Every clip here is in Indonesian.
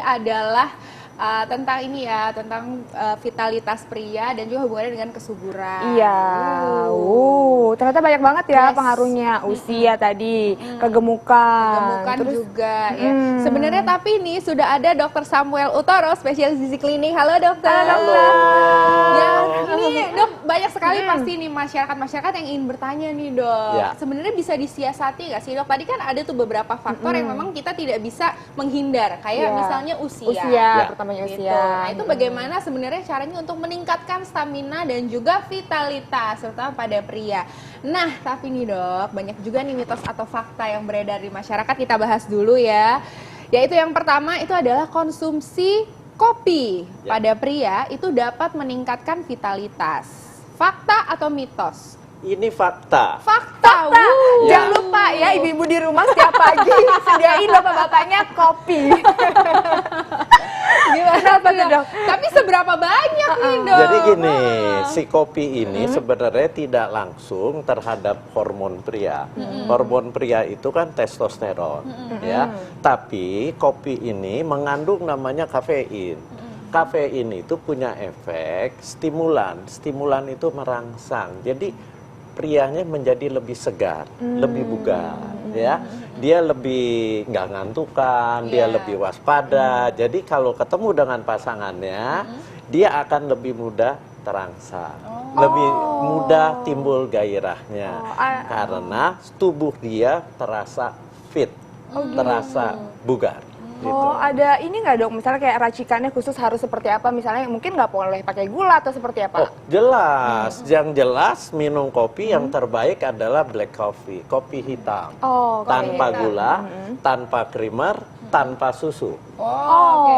adalah tentang ini ya, tentang vitalitas pria dan juga hubungannya dengan kesuburan. Iya, ternyata banyak banget ya pengaruhnya. Usia tadi, kegemukan Terus juga ya. Sebenarnya tapi nih sudah ada Dr. Samuel Utoro, spesialis gizi klinik. Halo dokter. Halo, dokter. Ya, ini dok banyak sekali pasti nih masyarakat yang ingin bertanya nih dok. Ya. Sebenarnya bisa disiasati nggak sih dok? Tadi kan ada tuh beberapa faktor yang memang kita tidak bisa menghindar, kayak misalnya usia. Pertamanya Gitu. usia. Nah, itu bagaimana sebenarnya caranya untuk meningkatkan stamina dan juga vitalitas, terutama pada pria. Nah, tapi nih dok, banyak juga nih mitos atau fakta yang beredar di masyarakat, kita bahas dulu ya. Yaitu yang pertama itu adalah konsumsi kopi pada pria itu dapat meningkatkan vitalitas. Fakta atau mitos? Ini fakta. Fakta. Jangan lupa ya ibu-ibu di rumah setiap pagi sediain bapak-bapaknya kopi. Gimana tuh dok? Tapi seberapa banyak nih dok? Jadi gini, si kopi ini sebenarnya tidak langsung terhadap hormon pria. Hormon pria itu kan testosteron, ya. Tapi kopi ini mengandung namanya kafein. Kafein itu punya efek stimulan. Stimulan itu merangsang. Jadi prianya menjadi lebih segar, lebih bugar, ya. Dia lebih nggak ngantukan, dia lebih waspada. Jadi kalau ketemu dengan pasangannya, dia akan lebih mudah terangsang, lebih mudah timbul gairahnya, karena tubuh dia terasa fit, terasa bugar. Gitu. Ada ini nggak dok? Misalnya kayak racikannya khusus harus seperti apa? Misalnya mungkin nggak boleh pakai gula atau seperti apa? Oh, jelas. Yang jelas minum kopi yang terbaik adalah black coffee, kopi hitam. Tanpa gula, tanpa creamer, tanpa susu.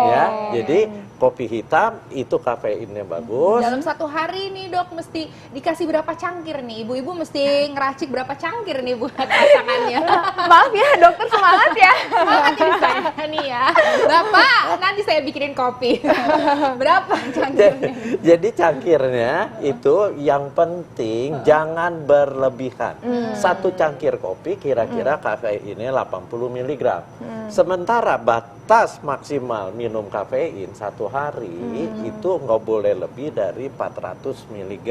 Ya, jadi kopi hitam itu kafeinnya bagus. Dalam satu hari nih dok mesti dikasih berapa cangkir nih? Ibu-ibu mesti ngeracik berapa cangkir nih buat pasangannya? Maaf ya dokter, semangat ya. Semangat nih saya nih ya. Bapak, nanti saya bikinin kopi. Berapa cangkirnya? Jadi cangkirnya itu yang penting jangan berlebihan. Satu cangkir kopi kira-kira kafeinnya 80 mg. Sementara batas maksimal minum kafein satu hari itu nggak boleh lebih dari 400 mg.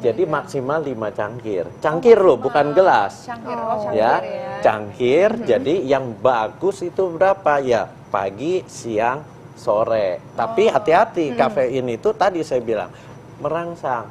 Jadi maksimal 5 cangkir. Cangkir loh, bukan gelas. Cangkir, Ya, cangkir. Jadi yang bagus itu berapa? Ya, pagi, siang, sore. Tapi hati-hati, kafein itu tadi saya bilang merangsang,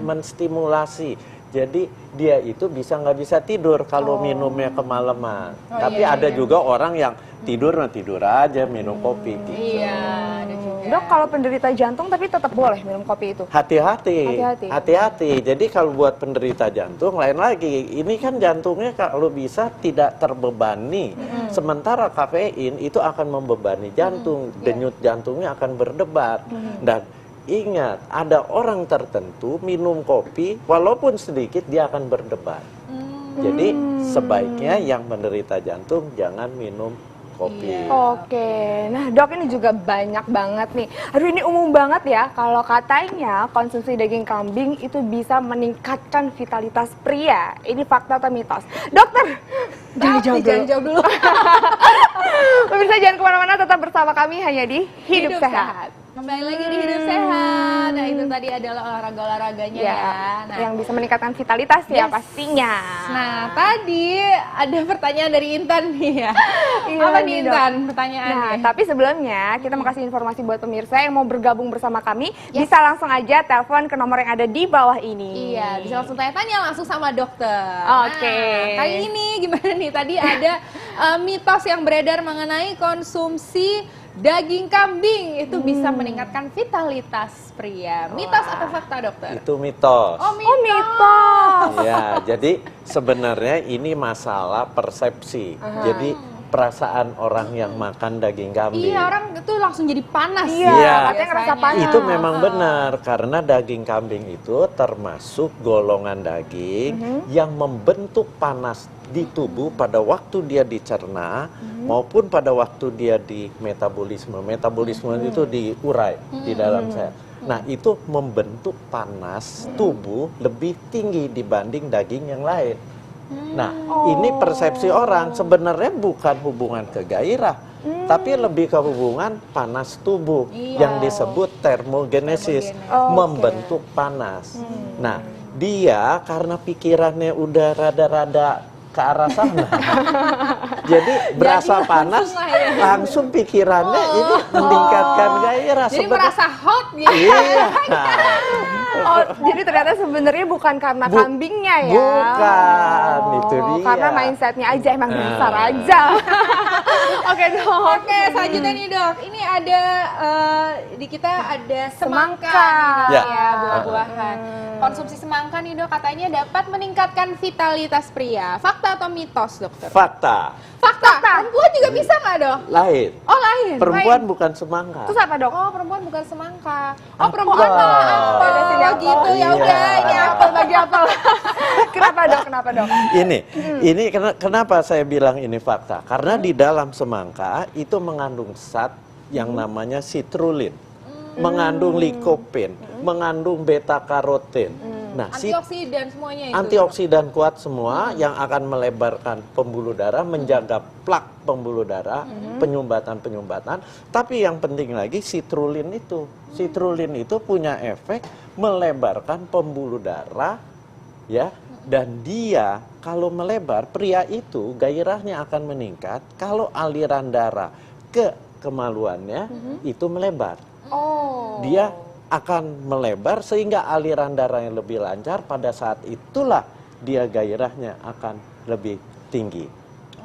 menstimulasi. Jadi dia itu nggak bisa tidur kalau minumnya kemalaman. Tapi ada juga orang yang tidur aja minum kopi. Gitu. Iya, ada juga. Dok, kalau penderita jantung tapi tetap boleh minum kopi itu? Hati-hati. Jadi kalau buat penderita jantung lain lagi. Ini kan jantungnya kalau bisa tidak terbebani. Sementara kafein itu akan membebani jantung. Denyut jantungnya akan berdebar. Dan ingat, ada orang tertentu minum kopi walaupun sedikit dia akan berdebar. Jadi sebaiknya yang menderita jantung jangan minum kopi. Oke, nah dok ini juga banyak banget nih. Aduh ini umum banget ya, kalau katanya konsumsi daging kambing itu bisa meningkatkan vitalitas pria. Ini fakta atau mitos? Dokter, jangan jawab dulu. Pemirsa jangan kemana-mana, tetap bersama kami hanya di Hidup Sehat. Kembali lagi di Hidup Sehat. Nah itu tadi adalah olahraga-olahraganya ya. Nah, yang bisa meningkatkan vitalitas ya pastinya. Nah tadi ada pertanyaan dari Intan nih ya. Apa nih Intan pertanyaannya? Nah tapi sebelumnya kita mau kasih informasi buat pemirsa yang mau bergabung bersama kami, bisa langsung aja telepon ke nomor yang ada di bawah ini. Iya, bisa langsung tanya-tanya langsung sama dokter. Oke. Nah, kali ini gimana nih? Tadi ada mitos yang beredar mengenai konsumsi daging kambing itu bisa meningkatkan vitalitas pria. Mitos atau fakta dokter? Itu mitos. Oh mitos. Ya, jadi sebenarnya ini masalah persepsi. Jadi perasaan orang yang makan daging kambing. Iya, orang itu langsung jadi panas. Iya, katanya ngerasa panas. Itu memang benar, karena daging kambing itu termasuk golongan daging yang membentuk panas di tubuh pada waktu dia dicerna maupun pada waktu dia di metabolisme. Metabolisme itu diurai di dalam sel. Nah, itu membentuk panas tubuh lebih tinggi dibanding daging yang lain. Nah, ini persepsi orang, sebenarnya bukan hubungan ke gairah, tapi lebih ke hubungan panas tubuh yang disebut termogenesis, membentuk panas. Nah, dia karena pikirannya udah rada-rada ke arah sana, jadi berasa panas, langsung pikirannya ini meningkatkan gairah. Jadi merasa hot gitu. Iya. Oh, jadi ternyata sebenarnya bukan karena kambingnya ya. Bukan, itu dia. Karena mindsetnya aja, emang dasar aja. Oke dok. Oke, selanjutnya nih dok, ini ada di kita ada semangka Semangka. nih, dok, Ya. ya buah-buahan. Konsumsi semangka nih dok katanya dapat meningkatkan vitalitas pria. Fakta atau mitos dokter? Fakta. Fakta. Perempuan juga bisa nggak dok? Lain. Oh lain. Perempuan bukan semangka. Terus apa dok? Oh perempuan bukan semangka. Oh Apa? perempuan malah apel. Udah sini apel. Gitu ya Iya. udah ini apel bagi apel. Kenapa dok? Kenapa dok? Ini kenapa saya bilang ini fakta? Karena di dalam semangka itu mengandung zat yang namanya citrulline, mengandung lycopene, mengandung beta karoten. Nah, Antioksidan semuanya itu. antioksidan kuat semua yang akan melebarkan pembuluh darah, menjaga plak pembuluh darah, penyumbatan-penyumbatan. Tapi yang penting lagi citrulline itu punya efek melebarkan pembuluh darah, ya. Dan dia kalau melebar, pria itu gairahnya akan meningkat kalau aliran darah ke kemaluannya itu melebar. Oh. Dia akan melebar sehingga aliran darahnya lebih lancar, pada saat itulah dia gairahnya akan lebih tinggi.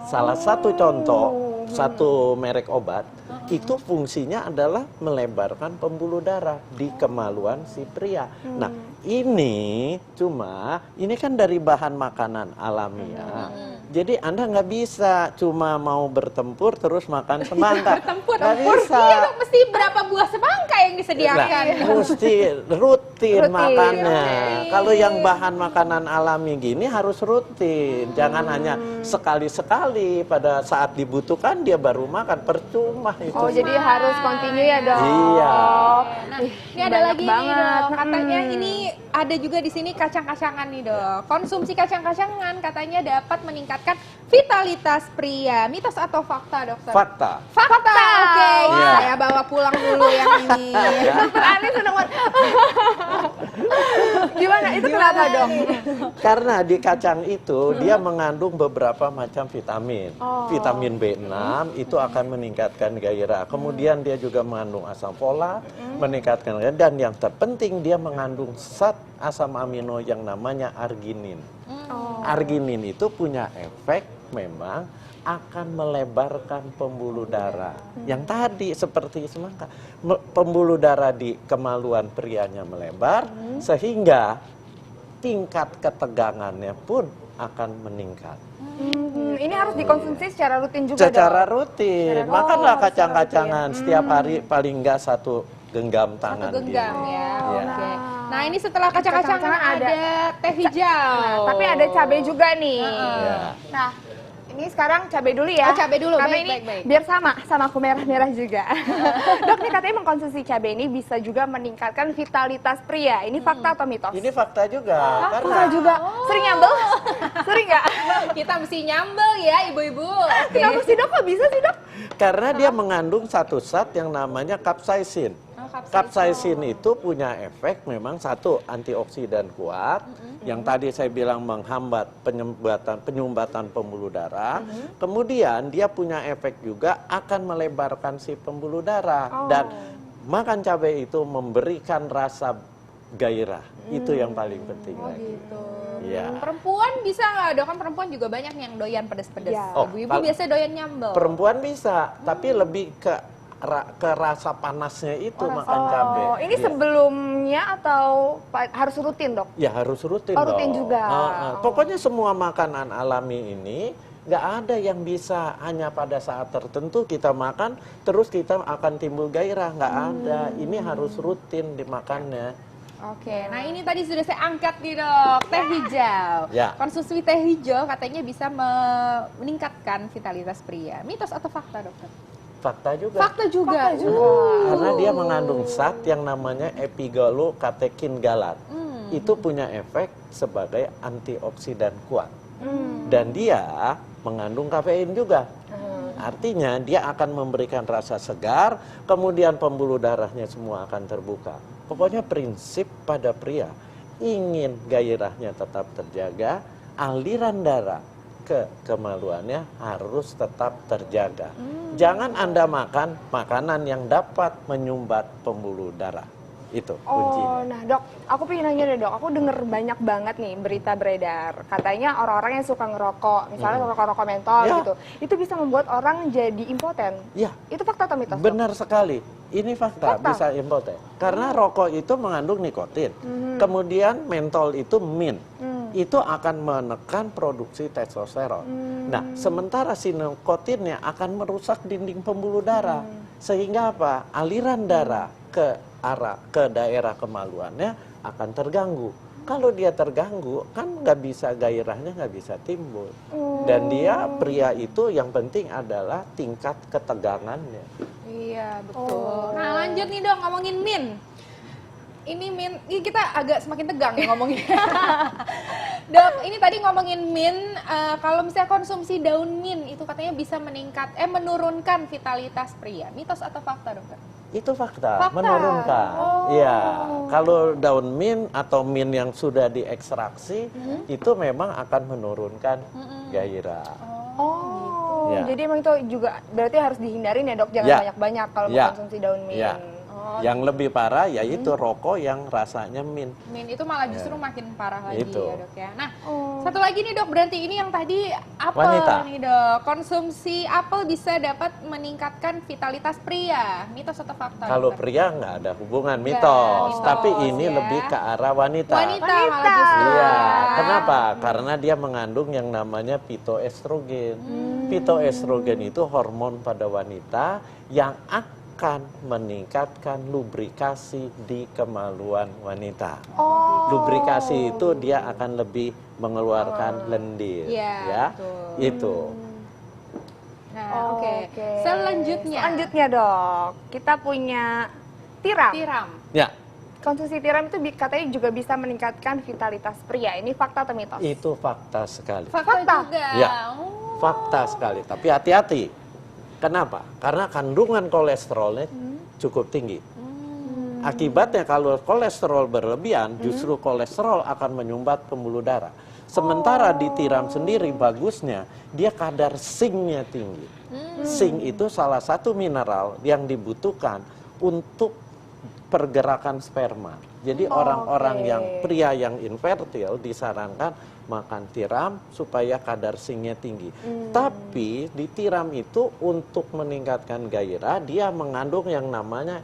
Salah satu contoh, satu merek obat itu fungsinya adalah melebarkan pembuluh darah di kemaluan si pria. Nah, ini kan dari bahan makanan alamiah. Jadi Anda nggak bisa cuma mau bertempur terus makan semangka. Nggak bisa. Iya dok, mesti berapa buah semangka yang disediakan? Nah, mesti rutin makannya. rutin. Kalau yang bahan makanan alami gini harus rutin. Jangan hanya sekali-sekali pada saat dibutuhkan dia baru makan. Percuma itu. Oh, jadi harus continue ya dok. Iya. Nah, ini ada banyak lagi nih banget. dok. Katanya ini ada juga di sini kacang-kacangan nih dok. Konsumsi kacang-kacangan katanya dapat meningkatkan vitalitas pria. Mitos atau fakta dokter? Fakta. Fakta. Oke, Iya. saya bawa pulang dulu yang ini. Dokter Ani seneng banget. Gimana? Itu kenapa dok? Karena di kacang itu dia mengandung beberapa macam vitamin. Vitamin B6 itu akan meningkatkan gairah. Kemudian dia juga mengandung asam folat, meningkatkan gairah. Dan yang terpenting dia mengandung zat asam amino yang namanya arginin. Arginin itu punya efek memang akan melebarkan pembuluh darah. Yang tadi seperti semangka, pembuluh darah di kemaluan prianya melebar sehingga tingkat ketegangannya pun akan meningkat. Ini harus dikonsumsi secara rutin juga Secara dok? rutin, Oh, makanlah secara kacang-kacangan setiap hari paling enggak satu genggam tangan. Satu genggam gini. ya. Iya. Oke. Nah, ini setelah kacang-kacangan Kacang-kacangan ada teh hijau. Nah, tapi ada cabai juga nih. Iya. Nah, ini sekarang cabai dulu ya. Oh, cabai dulu. Karena Baik, ini baik, baik. biar sama aku merah-merah juga. Dok, nih katanya mengkonsumsi cabai ini bisa juga meningkatkan vitalitas pria. Ini fakta atau mitos? Ini fakta juga. Fakta Karena juga. Sering nyambel? Sering nggak? Kita mesti nyambel ya, ibu-ibu. Oke. Kenapa sih dok? Kok bisa sih dok? Karena dia mengandung satu zat yang namanya capsaicin. Oh, Capsaicin itu punya efek memang satu antioksidan kuat, yang tadi saya bilang menghambat penyumbatan pembuluh darah. Kemudian dia punya efek juga akan melebarkan si pembuluh darah, dan makan cabai itu memberikan rasa gairah. Itu yang paling penting lagi. Gitu. Iya. Perempuan bisa nggak dok? Kan perempuan juga banyak yang doyan pedes-pedes. Ya. Oh, Ibu-ibu kalau- biasanya doyan nyambel. Perempuan bisa, tapi lebih ke rasa panasnya itu makan cabai. Oh, ini Iya. sebelumnya atau harus rutin dok? Ya harus rutin Oh, dong. rutin juga. Pokoknya semua makanan alami ini nggak ada yang bisa hanya pada saat tertentu kita makan terus kita akan timbul gairah, nggak ada. Ini harus rutin dimakannya. Oke, nah ini tadi sudah saya angkat nih dok, teh hijau. Ya. Konsumsi teh hijau katanya bisa meningkatkan vitalitas pria. Mitos atau fakta dokter? Fakta juga. Fakta juga. Karena dia mengandung zat yang namanya epigalokatekin galat. Itu punya efek sebagai antioksidan kuat. Dan dia mengandung kafein juga. Artinya dia akan memberikan rasa segar, kemudian pembuluh darahnya semua akan terbuka. Pokoknya prinsip pada pria, ingin gairahnya tetap terjaga, aliran darah ke kemaluannya harus tetap terjaga. Jangan Anda makan makanan yang dapat menyumbat pembuluh darah. Itu kuncinya. Oh, nah dok, aku pengen nanya deh dok, aku denger banyak banget nih berita beredar. Katanya orang-orang yang suka ngerokok, misalnya rokok-rokok mentol Ya. gitu, itu bisa membuat orang jadi impoten. Ya, Itu fakta atau mitos dok? benar sekali. Ini fakta, Fakta? bisa impoten. Karena rokok itu mengandung nikotin. Kemudian mentol itu mint. Itu akan menekan produksi testosteron. Nah, sementara si nikotinnya akan merusak dinding pembuluh darah. Sehingga apa? Aliran darah ke daerah kemaluannya akan terganggu. Kalau dia terganggu, kan nggak bisa gairahnya nggak bisa timbul. Dan dia pria itu yang penting adalah tingkat ketegangannya. Iya, betul. Nah, lanjut nih dong ngomongin min. Ini min, ini kita agak semakin tegang ya ngomongin. Dok, ini tadi ngomongin min, kalau misalnya konsumsi daun min itu katanya bisa menurunkan vitalitas pria. Mitos atau fakta, dokter? Itu fakta, Fakta. menurunkan. Oh. Iya, kalau daun mint atau mint yang sudah diekstraksi itu memang akan menurunkan gairah. Oh, Ya. jadi emang itu juga berarti harus dihindarin ya dok, jangan Ya. banyak-banyak kalau Ya. mengkonsumsi daun mint. Ya. Yang lebih parah yaitu rokok yang rasanya mint. Min itu malah justru makin parah lagi Itu. ya dok ya. Nah, satu lagi nih dok, berarti ini yang tadi apel Wanita. nih dok. Konsumsi apel bisa dapat meningkatkan vitalitas pria. Mitos atau fakta? Kalau dokter? pria nggak ada hubungan Nggak, mitos, mitos, tapi ini ya. lebih ke arah wanita. Wanita malah Wanita. justru. Iya, ya. kenapa? Karena dia mengandung yang namanya pitoestrogen. Pitoestrogen itu hormon pada wanita yang akan meningkatkan lubrikasi di kemaluan wanita. Oh. Lubrikasi itu dia akan lebih mengeluarkan lendir, Iya, ya. betul. Itu. Nah, Oh, oke. Selanjutnya. Selanjutnya dok, kita punya tiram. Tiram. Ya, Konsumsi tiram itu katanya juga bisa meningkatkan vitalitas pria. Ini fakta atau mitos? itu fakta sekali. Fakta Fakta. juga. Ya. Oh. Fakta sekali, tapi hati-hati. Kenapa? Karena kandungan kolesterolnya cukup tinggi. Akibatnya kalau kolesterol berlebihan, justru kolesterol akan menyumbat pembuluh darah. Sementara di tiram sendiri bagusnya, dia kadar zinc-nya tinggi. Zinc itu salah satu mineral yang dibutuhkan untuk pergerakan sperma. Jadi orang-orang yang pria yang infertil disarankan makan tiram supaya kadar zinc-nya tinggi. Tapi di tiram itu untuk meningkatkan gairah, dia mengandung yang namanya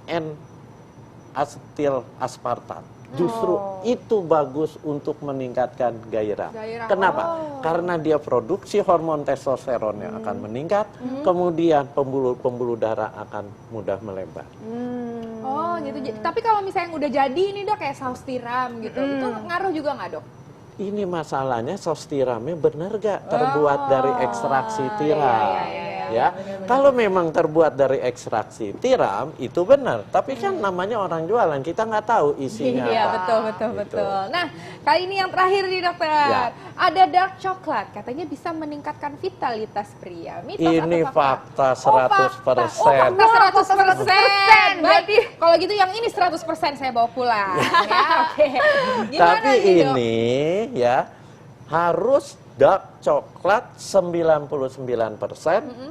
N-asetil aspartat. Justru itu bagus untuk meningkatkan gairah. Gairah. Kenapa? Karena dia produksi hormon testosteron yang akan meningkat, kemudian pembuluh darah akan mudah melebar. Oh, gitu. Tapi kalau misalnya udah jadi ini dok kayak saus tiram gitu, itu ngaruh juga nggak dok? Ini masalahnya saus tiramnya benar gak terbuat dari ekstraksi tiram? Ya, kalau memang terbuat dari ekstraksi tiram itu benar, tapi kan namanya orang jualan, kita nggak tahu isinya Iya, apa. betul Gitu. betul. Nah, kali ini yang terakhir nih dokter. Ya. Ada dark coklat, katanya bisa meningkatkan vitalitas pria. Mitos Ini atau fakta? fakta 100%. Oh, fakta 100%. Berarti Berarti- kalau gitu yang ini 100% saya bawa pulang. Ya, oke. Gimana Tapi nih, Dok? ini ya harus dark coklat 99%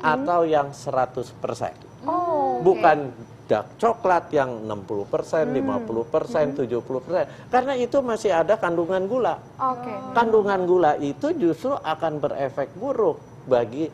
atau yang 100%. Oh, Bukan dark coklat yang 60%, 50%, 70%. Karena itu masih ada kandungan gula. oke. Kandungan gula itu justru akan berefek buruk bagi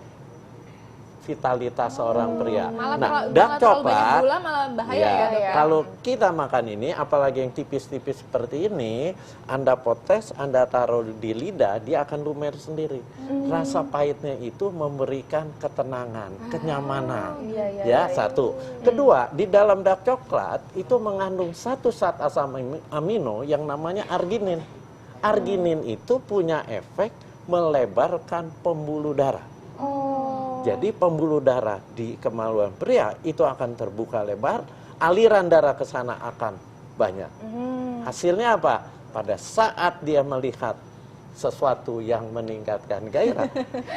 vitalitas seorang pria. Malah Nah, malah dark terlalu banyak coklat gula malah bahaya ya, ya, dok. kalau kita makan ini, apalagi yang tipis-tipis seperti ini, Anda potes, Anda taruh di lidah, dia akan lumer sendiri. Rasa pahitnya itu memberikan ketenangan, kenyamanan. Ya, satu. Kedua, di dalam dark coklat itu mengandung satu zat asam amino yang namanya arginin. Arginin itu punya efek melebarkan pembuluh darah. Jadi pembuluh darah di kemaluan pria itu akan terbuka lebar, aliran darah ke sana akan banyak. Hasilnya apa? Pada saat dia melihat sesuatu yang meningkatkan gairah,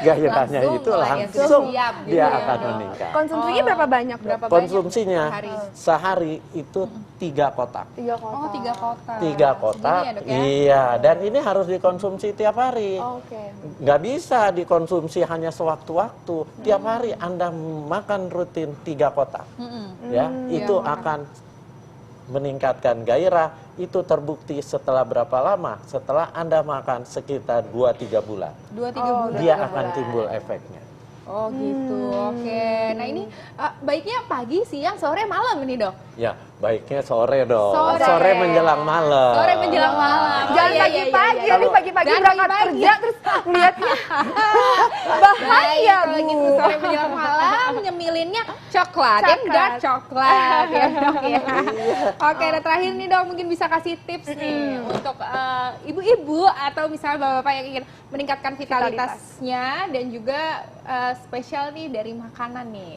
gairahnya Langsung itu mulai langsung siap gitu dia ya. akan meningkat. Konsumsinya berapa banyak, Dok? Berapa Konsumsinya banyak sehari itu 3 kotak. 3 kotak. Oh, 3 kotak. 3 kotak, Segini ya, Dok, ya? iya. Dan ini harus dikonsumsi tiap hari. Oke. Nggak bisa dikonsumsi hanya sewaktu-waktu. Tiap hari Anda makan rutin 3 kotak. Ya, itu akan meningkatkan gairah. Itu terbukti setelah berapa lama? Setelah Anda makan sekitar 2-3 bulan. 2-3 bulan. Dia akan timbul efeknya. Oh gitu, oke. Nah ini baiknya pagi, siang, sore, malam ini dok? Ya, baiknya sore dong. Sore. Menjelang malam. Sore menjelang malam. Jangan iya, pagi-pagi, iya. nanti pagi-pagi Jangan berangkat pagi-pagi. kerja terus lihatnya bahaya, Baik, kalau Bu. gitu sore menjelang malam nyemilinnya coklat, Coklat. dark coklat ya dok ya. Oke, nah terakhir nih dok mungkin bisa kasih tips nih untuk ibu-ibu atau misalnya bapak-bapak yang ingin meningkatkan vitalitasnya dan juga spesial nih dari makanan nih.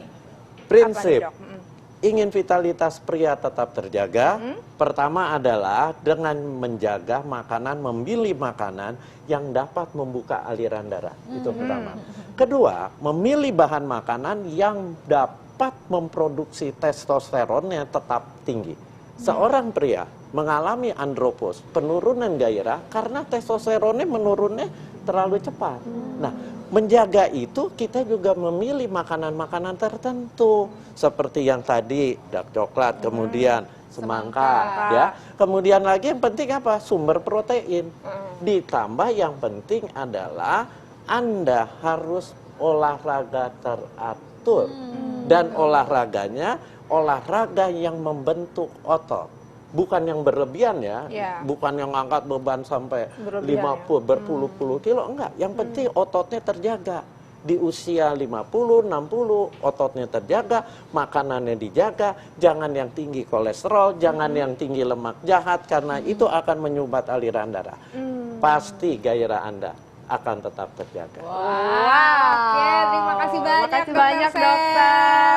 Prinsip Apa nih, Dok? ingin vitalitas pria tetap terjaga, pertama adalah dengan menjaga makanan, memilih makanan yang dapat membuka aliran darah. Itu pertama. Kedua, memilih bahan makanan yang dapat memproduksi testosteronnya tetap tinggi. Seorang pria mengalami andropos, penurunan gairah karena testosteronnya menurunnya terlalu cepat. Nah, menjaga itu kita juga memilih makanan-makanan tertentu seperti yang tadi dark coklat, kemudian semangka, ya. Kemudian lagi yang penting apa? Sumber protein. Ditambah yang penting adalah Anda harus olahraga teratur. Dan olahraganya olahraga yang membentuk otot. Bukan yang berlebihan ya, bukan yang angkat beban sampai Berlebihan 50, berpuluh-puluh kilo, enggak. Yang penting ototnya terjaga. Di usia 50, 60, ototnya terjaga, makanannya dijaga, jangan yang tinggi kolesterol, jangan yang tinggi lemak jahat, karena itu akan menyumbat aliran darah. Pasti gairah Anda akan tetap terjaga. Oke, terima kasih banyak Makasih banyak, Dokter Sep. dokter.